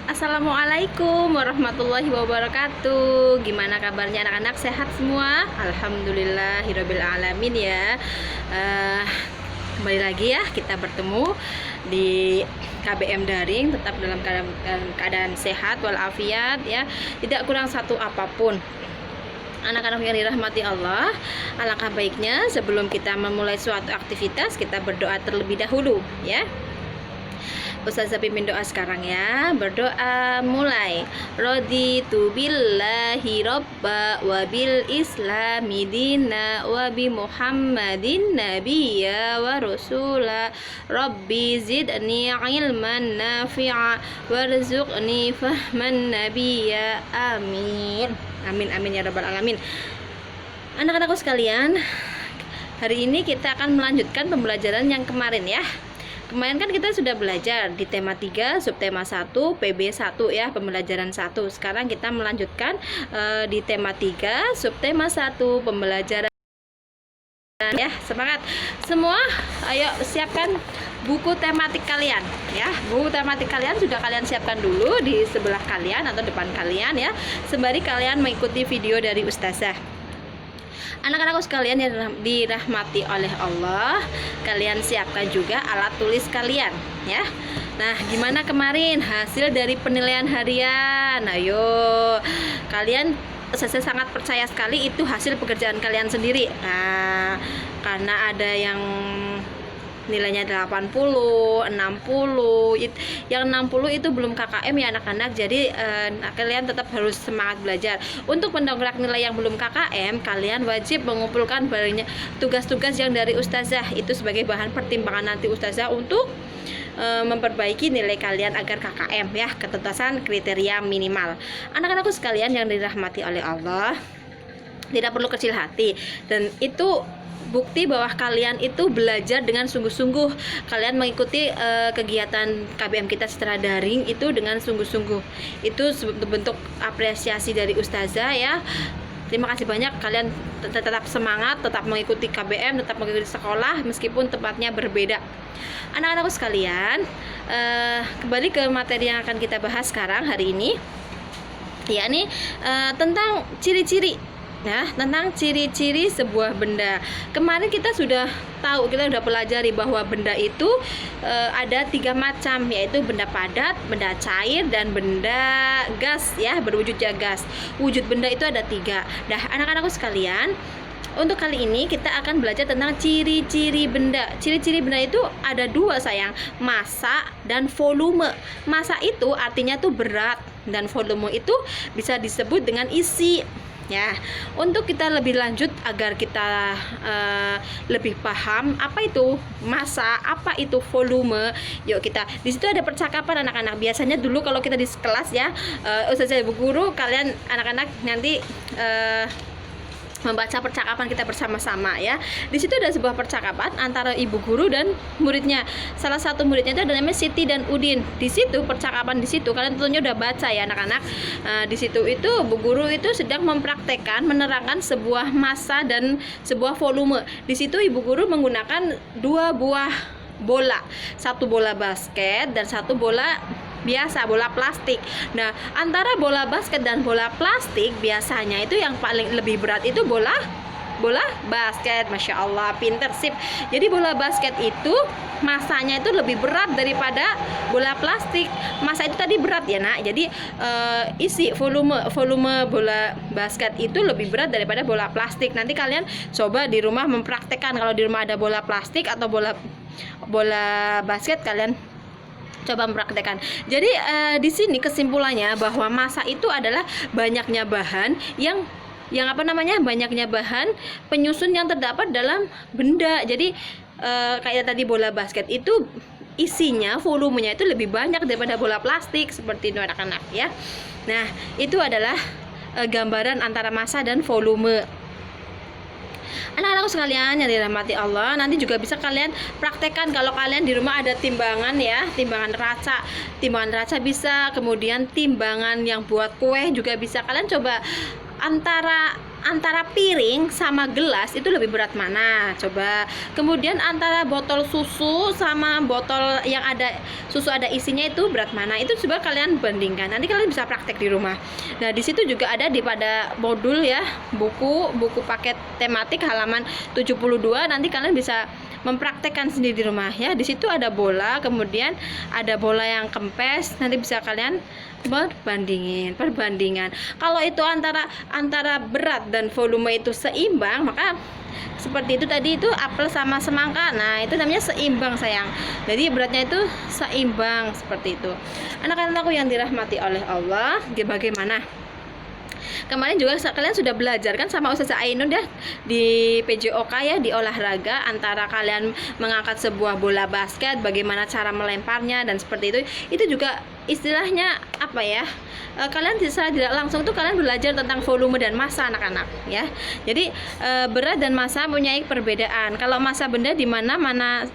Assalamualaikum warahmatullahi wabarakatuh. Gimana kabarnya anak-anak, sehat semua? Alhamdulillahirabbil alamin ya. Kembali lagi ya, kita bertemu di KBM daring, tetap dalam keadaan sehat walafiat ya, tidak kurang satu apapun. Anak-anak yang dirahmati Allah, alangkah baiknya sebelum kita memulai suatu aktivitas, kita berdoa terlebih dahulu ya. Ustazah pimpin doa sekarang ya. Berdoa mulai. Raditu billahi robba wa bil islami dina wa bi muhammadin nabiyya wa rasula. Rabbi zidni ilman nafi'a warzuqni fahman nabiyya. Amin. Amin amin ya rabbal alamin. Anak-anakku sekalian, hari ini kita akan melanjutkan pembelajaran yang kemarin ya. Kemarin kan kita sudah belajar di tema 3, subtema 1, PB 1 ya, pembelajaran 1. Sekarang kita melanjutkan di tema 3, subtema 1, pembelajaran ya. Semangat semua, ayo siapkan buku tematik kalian ya. Buku tematik kalian sudah kalian siapkan dulu di sebelah kalian atau depan kalian ya, sembari kalian mengikuti video dari Ustazah. Anak-anakku sekalian yang dirahmati oleh Allah, kalian siapkan juga alat tulis kalian ya. Nah, gimana kemarin hasil dari penilaian harian? Ayo, kalian, saya sangat percaya sekali itu hasil pekerjaan kalian sendiri. Nah, karena ada yang nilainya 80, 60, yang 60 itu belum KKM ya anak-anak. Jadi kalian tetap harus semangat belajar. Untuk mendongkrak nilai yang belum KKM, kalian wajib mengumpulkan banyak tugas-tugas yang dari Ustazah, itu sebagai bahan pertimbangan nanti Ustazah untuk memperbaiki nilai kalian agar KKM ya, ketuntasan kriteria minimal. Anak-anakku sekalian yang dirahmati oleh Allah, tidak perlu kecil hati, dan itu bukti bahwa kalian itu belajar dengan sungguh-sungguh. Kalian mengikuti kegiatan KBM kita secara daring itu dengan sungguh-sungguh. Itu bentuk apresiasi dari Ustazah ya. Terima kasih banyak, kalian tetap semangat, tetap mengikuti KBM, tetap mengikuti sekolah meskipun tempatnya berbeda. Anak-anakku sekalian, kembali ke materi yang akan kita bahas sekarang hari ini, yakni tentang ciri-ciri. Nah, tentang ciri-ciri sebuah benda. Kemarin kita sudah tahu, kita sudah pelajari bahwa benda itu ada 3 macam, yaitu benda padat, benda cair, dan benda gas ya, berwujud gas. Wujud benda itu ada 3. Nah, anak-anakku sekalian, untuk kali ini kita akan belajar tentang ciri-ciri benda. Ciri-ciri benda itu ada 2 sayang, massa dan volume. Massa itu artinya tuh berat, dan volume itu bisa disebut dengan isi. Ya, untuk kita lebih lanjut agar kita lebih paham apa itu massa, apa itu volume, yuk kita di situ ada percakapan anak-anak. Biasanya dulu kalau kita di kelas ya, Ustazah Ibu Guru, kalian anak-anak nanti membaca percakapan kita bersama-sama ya. Di situ ada sebuah percakapan antara ibu guru dan muridnya. Salah satu muridnya itu ada namanya Siti dan Udin. Di situ percakapan, di situ kalian tentunya udah baca ya anak-anak. Di situ itu bu guru itu sedang mempraktekkan, menerangkan sebuah massa dan sebuah volume. Di situ ibu guru menggunakan 2 buah bola, 1 bola basket dan 1 bola biasa, bola plastik. Nah, antara bola basket dan bola plastik biasanya itu yang paling lebih berat itu bola basket. Masya Allah, pinter, sip. Jadi bola basket itu massanya itu lebih berat daripada bola plastik. Massa itu tadi berat ya nak. Jadi isi volume bola basket itu lebih berat daripada bola plastik. Nanti kalian coba di rumah mempraktekkan. Kalau di rumah ada bola plastik atau bola basket, kalian coba mempraktekkan. Jadi di sini kesimpulannya bahwa massa itu adalah banyaknya bahan banyaknya bahan penyusun yang terdapat dalam benda. Jadi kayak tadi bola basket itu isinya, volumenya itu lebih banyak daripada bola plastik, seperti itu anak-anak ya. Nah, itu adalah gambaran antara massa dan volume. Anak-anakku sekalian yang dirahmati Allah, nanti juga bisa kalian praktekkan kalau kalian di rumah ada timbangan ya, timbangan raca bisa, kemudian timbangan yang buat kue juga bisa. Kalian coba antara antara piring sama gelas itu lebih berat mana? Coba. Kemudian antara botol susu sama botol yang ada susu ada isinya itu berat mana? Itu coba kalian bandingkan. Nanti kalian bisa praktek di rumah. Nah, di situ juga ada pada modul ya, buku paket tematik halaman 72. Nanti kalian bisa mempraktekkan sendiri di rumah ya. Di situ ada bola, kemudian ada bola yang kempes. Nanti bisa kalian perbandingan. Kalau itu antara berat dan volume itu seimbang, maka seperti itu tadi, itu apel sama semangka. Nah, itu namanya seimbang sayang. Jadi beratnya itu seimbang seperti itu. Anak-anakku yang dirahmati oleh Allah, bagaimana? Kemarin juga kalian sudah belajar kan sama Ustazah Ainun ya di PJOK ya, di olahraga, antara kalian mengangkat sebuah bola basket, bagaimana cara melemparnya dan seperti itu. Itu juga istilahnya apa ya? Kalian secara tidak langsung tuh kalian belajar tentang volume dan massa anak-anak ya. Jadi berat dan massa mempunyai perbedaan. Kalau massa benda di mana-mana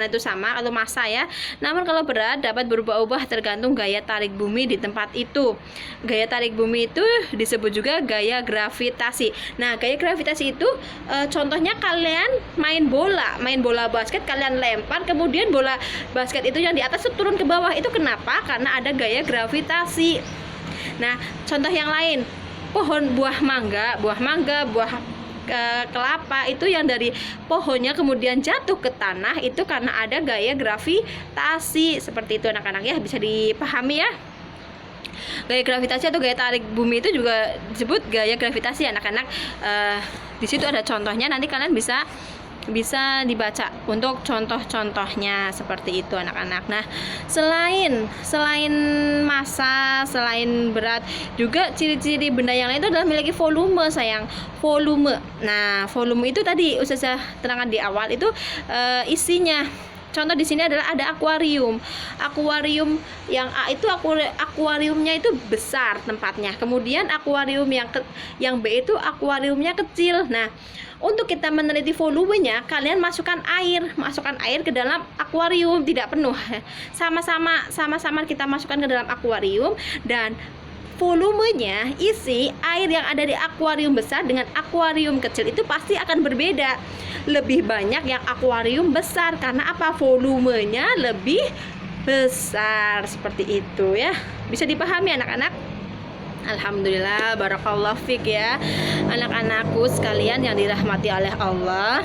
itu sama atau massa ya. Namun kalau berat dapat berubah-ubah tergantung gaya tarik bumi di tempat itu. Gaya tarik bumi itu disebut juga gaya gravitasi. Nah, gaya gravitasi itu contohnya kalian main bola basket, kalian lempar, kemudian bola basket itu yang di atas turun ke bawah. Itu kenapa? Karena ada gaya gravitasi. Nah, contoh yang lain, buah mangga, buah kelapa itu yang dari pohonnya kemudian jatuh ke tanah, itu karena ada gaya gravitasi. Seperti itu anak-anak ya, bisa dipahami ya. Gaya gravitasi atau gaya tarik bumi itu juga disebut gaya gravitasi anak-anak. Di situ ada contohnya, nanti kalian bisa dibaca untuk contoh-contohnya seperti itu anak-anak. Nah, selain massa, selain berat, juga ciri-ciri benda yang lain itu adalah memiliki volume sayang. Volume. Nah, volume itu tadi Ustazah terangkan di awal, itu isinya. Contoh di sini adalah ada akuarium. Akuarium yang A itu akuariumnya itu besar tempatnya. Kemudian akuarium yang B itu akuariumnya kecil. Nah, untuk kita meneliti volumenya, kalian masukkan air ke dalam akuarium, tidak penuh. Sama-sama kita masukkan ke dalam akuarium, dan volumenya, isi air yang ada di akuarium besar dengan akuarium kecil itu pasti akan berbeda. Lebih banyak yang akuarium besar, karena apa? Volumenya lebih besar. Seperti itu ya. Bisa dipahami anak-anak? Alhamdulillah, barakallahu fik ya anak-anakku sekalian yang dirahmati oleh Allah.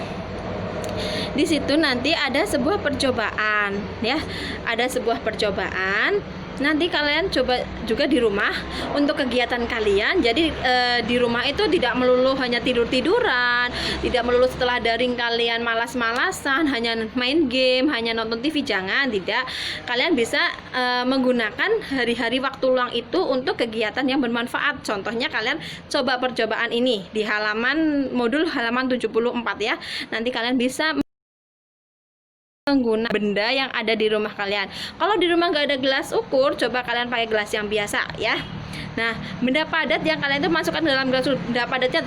Di situ nanti ada sebuah percobaan ya. Ada sebuah percobaan. Nanti kalian coba juga di rumah untuk kegiatan kalian. Jadi di rumah itu tidak melulu hanya tidur-tiduran, tidak melulu setelah daring kalian malas-malasan, hanya main game, hanya nonton TV. Jangan, tidak. Kalian bisa menggunakan hari-hari waktu luang itu untuk kegiatan yang bermanfaat. Contohnya kalian coba percobaan ini di modul halaman 74 ya. Nanti kalian bisa menggunakan benda yang ada di rumah kalian. Kalau di rumah nggak ada gelas ukur, coba kalian pakai gelas yang biasa ya. Nah, benda padat yang kalian itu masukkan ke dalam gelas. Benda padatnya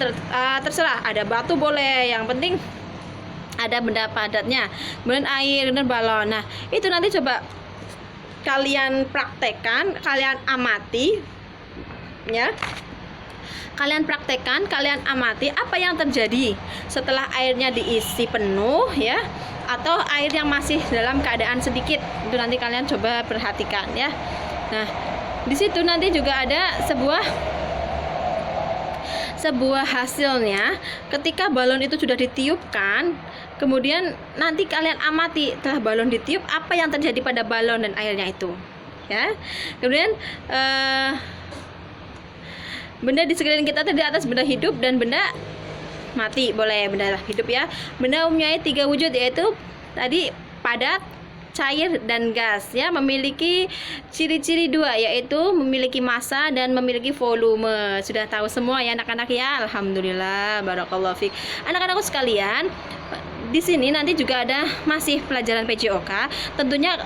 terserah, ada batu boleh, yang penting ada benda padatnya. Kemudian air dan balon. Nah, itu nanti coba kalian praktekkan, kalian amati ya. Kalian praktekkan, kalian amati apa yang terjadi setelah airnya diisi penuh ya, atau air yang masih dalam keadaan sedikit. Itu nanti kalian coba perhatikan ya. Nah, di situ nanti juga ada sebuah hasilnya ketika balon itu sudah ditiupkan. Kemudian nanti kalian amati setelah balon ditiup apa yang terjadi pada balon dan airnya itu ya. Kemudian benda di sekeliling kita tadi atas benda hidup dan benda mati, boleh benda hidup ya. Benda mempunyai 3 wujud, yaitu tadi padat, cair, dan gas ya. Memiliki ciri-ciri 2, yaitu memiliki massa dan memiliki volume. Sudah tahu semua ya anak-anak ya. Alhamdulillah, barakallahu fiik. Anak-anakku sekalian, di sini nanti juga ada masih pelajaran PJOK. Tentunya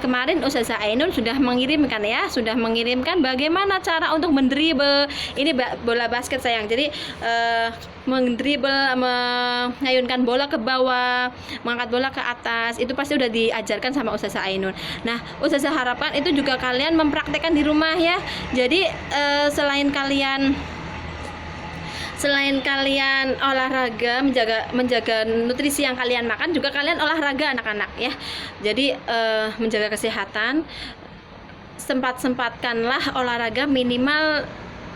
kemarin Ustazah Ainun sudah mengirimkan bagaimana cara untuk mendribble. Ini bola basket sayang. Jadi mendribble, mengayunkan bola ke bawah, mengangkat bola ke atas, itu pasti udah diajarkan sama Ustazah Ainun. Nah, Ustazah harapkan itu juga kalian mempraktekkan di rumah ya. Jadi selain kalian selain kalian olahraga, menjaga nutrisi yang kalian makan, juga kalian olahraga anak-anak ya. Jadi menjaga kesehatan, sempatkanlah olahraga minimal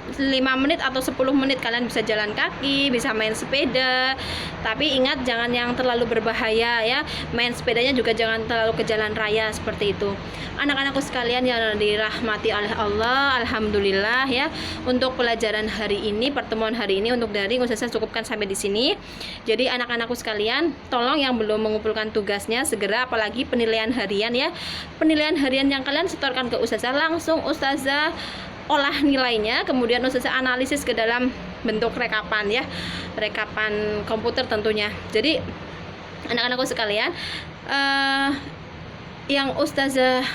5 menit atau 10 menit. Kalian bisa jalan kaki, bisa main sepeda, tapi ingat jangan yang terlalu berbahaya ya. Main sepedanya juga jangan terlalu ke jalan raya seperti itu. Anak-anakku sekalian yang dirahmati oleh Allah, alhamdulillah ya, untuk pelajaran hari ini, pertemuan hari ini untuk daring Ustazah cukupkan sampai di sini. Jadi anak-anakku sekalian, tolong yang belum mengumpulkan tugasnya segera, apalagi penilaian harian ya. Penilaian harian yang kalian setorkan ke Ustazah, langsung Ustazah olah nilainya, kemudian Ustazah analisis ke dalam bentuk rekapan ya, rekapan komputer tentunya. Jadi anak-anakku sekalian, yang Ustazah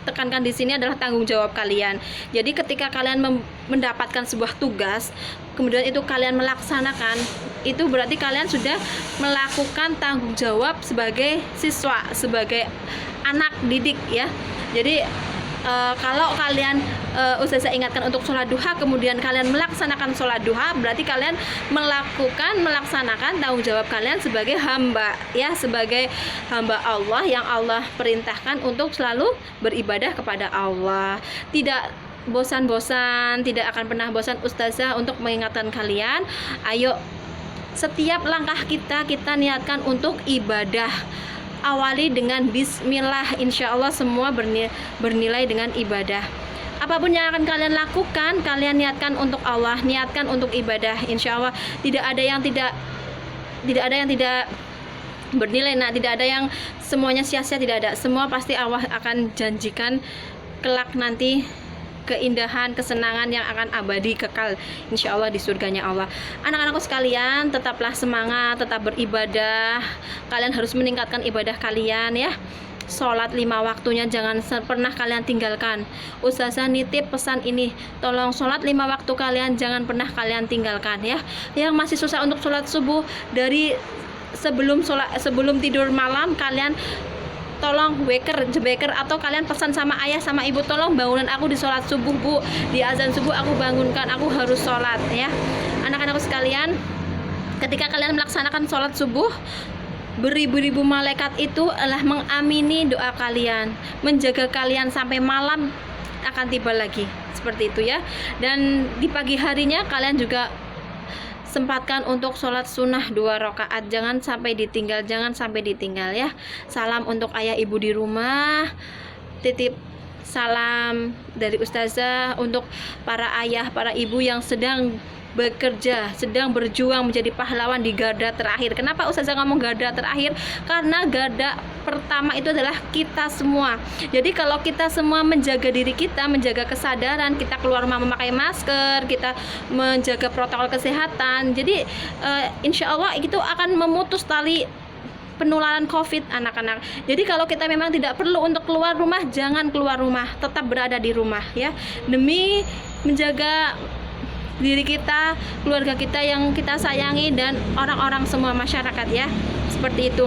tekankan di sini adalah tanggung jawab kalian. Jadi ketika kalian mendapatkan sebuah tugas, kemudian itu kalian melaksanakan, itu berarti kalian sudah melakukan tanggung jawab sebagai siswa, sebagai anak didik ya. Jadi kalau kalian Ustazah ingatkan untuk sholat duha, kemudian kalian melaksanakan sholat duha, berarti kalian melaksanakan tanggung jawab kalian sebagai hamba ya, sebagai hamba Allah yang Allah perintahkan untuk selalu beribadah kepada Allah. Tidak bosan-bosan, tidak akan pernah bosan Ustazah untuk mengingatkan kalian. Ayo, setiap langkah kita niatkan untuk ibadah. Awali dengan bismillah, insya Allah semua bernilai dengan ibadah. Apapun yang akan kalian lakukan, kalian niatkan untuk Allah, niatkan untuk ibadah. Insya Allah tidak ada yang tidak bernilai. Nah, tidak ada yang semuanya sia-sia, tidak ada. Semua pasti Allah akan janjikan kelak nanti keindahan, kesenangan yang akan abadi kekal insya Allah di surganya Allah. Anak-anakku sekalian, tetaplah semangat, tetap beribadah. Kalian harus meningkatkan ibadah kalian ya. Sholat 5 waktunya jangan pernah kalian tinggalkan. Ustazah nitip pesan ini, tolong sholat 5 waktu kalian jangan pernah kalian tinggalkan ya. Yang masih susah untuk sholat subuh, dari sebelum tidur malam kalian tolong jebeker atau kalian pesan sama ayah sama ibu, tolong bangunan aku di sholat subuh bu, di azan subuh aku bangunkan, aku harus sholat ya. Anak-anakku sekalian, ketika kalian melaksanakan sholat subuh, beribu-ribu malaikat itu adalah mengamini doa kalian, menjaga kalian sampai malam akan tiba lagi, seperti itu ya. Dan di pagi harinya kalian juga sempatkan untuk sholat sunnah 2 rakaat, jangan sampai ditinggal ya. Salam untuk ayah ibu di rumah, titip salam dari Ustazah untuk para ayah, para ibu yang sedang bekerja, sedang berjuang menjadi pahlawan di garda terakhir. Kenapa Ustazah ngomong garda terakhir? Karena garda pertama itu adalah kita semua. Jadi kalau kita semua menjaga diri kita, menjaga kesadaran, kita keluar rumah memakai masker, kita menjaga protokol kesehatan, jadi insya Allah itu akan memutus tali penularan COVID anak-anak. Jadi kalau kita memang tidak perlu untuk keluar rumah, jangan keluar rumah, tetap berada di rumah ya, demi menjaga diri kita, keluarga kita yang kita sayangi, dan orang-orang semua masyarakat ya, seperti itu.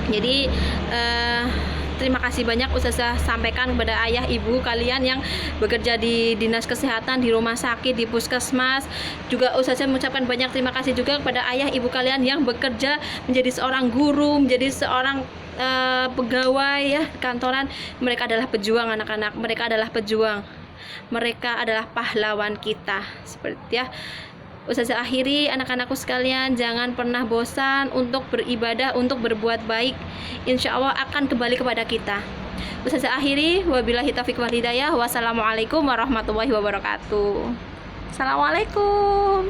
Jadi terima kasih banyak Ustazah sampaikan kepada ayah ibu kalian yang bekerja di dinas kesehatan, di rumah sakit, di puskesmas. Juga Ustazah mengucapkan banyak terima kasih juga kepada ayah ibu kalian yang bekerja menjadi seorang guru, menjadi seorang pegawai ya kantoran. Mereka adalah pejuang anak-anak, mereka adalah pejuang. Mereka adalah pahlawan kita, seperti ya. Ustazah akhiri, anak-anakku sekalian, jangan pernah bosan untuk beribadah, untuk berbuat baik. Insya Allah akan kembali kepada kita. Ustazah akhiri, wabillahi taufiq wal hidayah. Wassalamualaikum warahmatullahi wabarakatuh. Assalamualaikum.